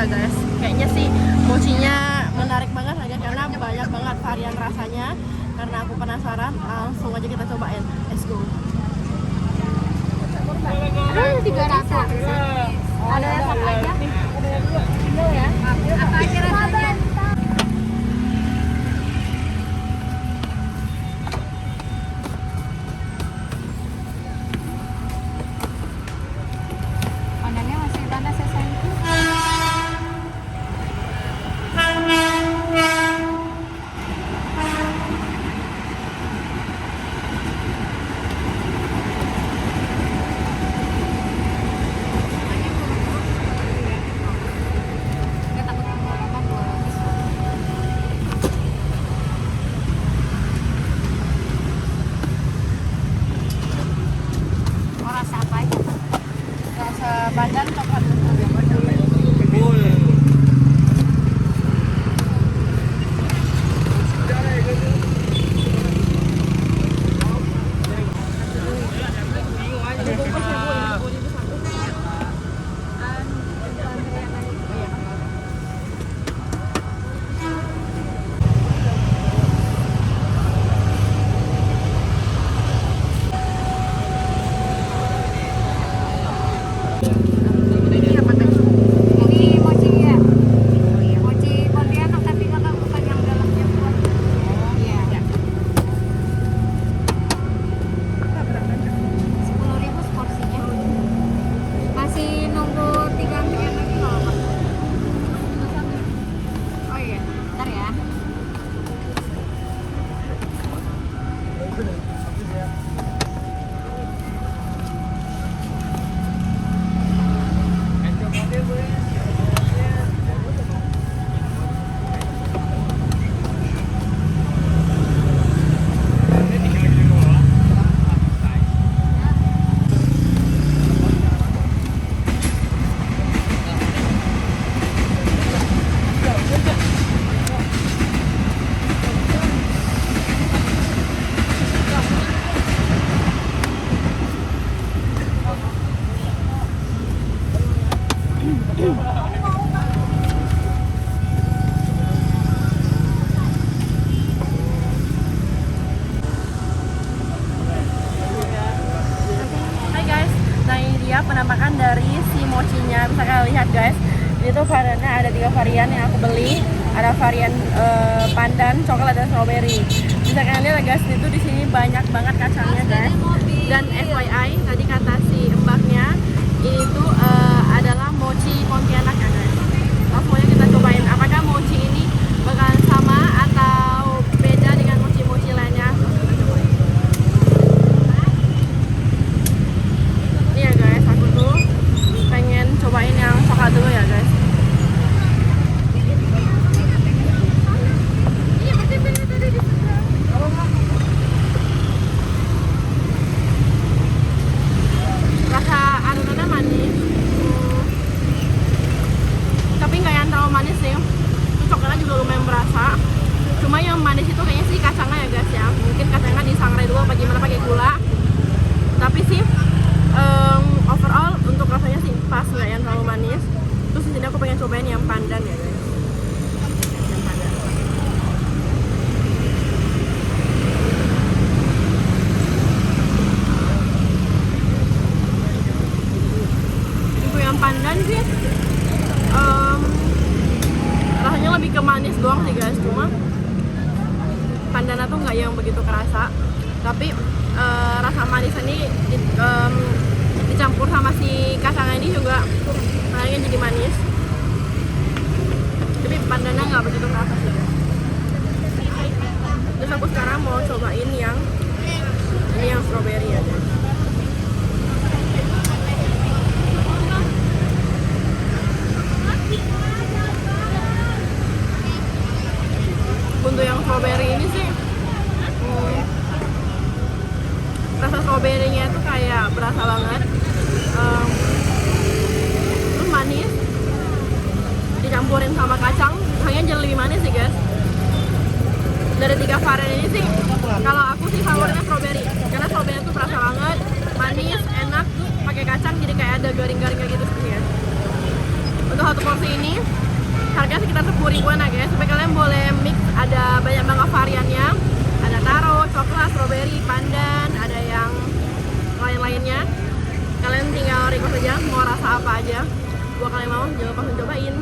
guys. Kayaknya sih mochinya menarik banget aja karena banyak banget varian rasanya. Karena aku penasaran, langsung aja kita cobain. Let's go. Ada 3 rasa. Ada yang apa aja? Single ya. Apa aja rasanya? Pandannya masih panas ya sayangku. Pandan coklat. Ini mochi ya. Mochi Pontianak tapi kakak bukan yang dalamnya buat. Iya. 10.000 seporsinya. Masih nunggu 3 antrian lagi loh, Pak. Oh iya, bentar ya. Hai guys, nah ini dia penampakan dari si mochinya. Bisa kalian lihat guys, ini tuh variannya ada 3 varian yang aku beli. Ada varian pandan, coklat, dan strawberry. Bisa kalian lihat guys, itu di sini banyak banget kacangnya guys. Dan FYI, tadi kata si mbaknya, ini tuh adalah mochi Pontianak ya guys. Langsung aja kita cobain, apakah mochi ini bakalan sama atau beda dengan mochi-mochi lainnya. Kita cobain. Ini ya guys, aku tuh pengen cobain yang coklat dulu ya guys. Rasa adonannya manis, tapi nggak yang terlalu manis sih. Itu coklatnya juga lumayan berasa. Cuma yang manis itu kayaknya sih kacangnya ya guys ya. Mungkin kacangnya disangrai dulu apa gimana pakai gula. Tapi sih overall untuk rasanya sih pas, nggak yang terlalu manis. Terus di sini aku pengen cobain yang pandan ya guys. Yang pandan. Untuk yang pandan sih rasanya lebih ke manis doang sih guys. Cuma pandannya tuh nggak yang begitu kerasa. Tapi rasa manis ini dicampur sama si kacangnya ini juga rasanya jadi manis. Tapi pandannya nggak begitu kerasa sih guys. Terus aku sekarang mau cobain yang ini, yang strawberry ya guys. Untuk yang strawberry ini sih rasa strawberry-nya itu kayak berasa banget, terus manis dicampurin sama kacang, hanya jadi lebih manis sih guys. Dari 3 varian ini sih, kalau aku sih favoritnya strawberry, karena strawberry itu berasa banget, manis, enak, terus pakai kacang jadi kayak ada garing-garingnya gitu sih guys. Untuk satu porsi ini harga sekitar 10.000-an ya guys. Tapi kalian boleh mix, ada banyak banget variannya. Ada taro, coklat, strawberry, pandan, ada yang lain-lainnya. Kalian tinggal request aja mau rasa apa aja. Gua kalian mau, jangan lupa cobain.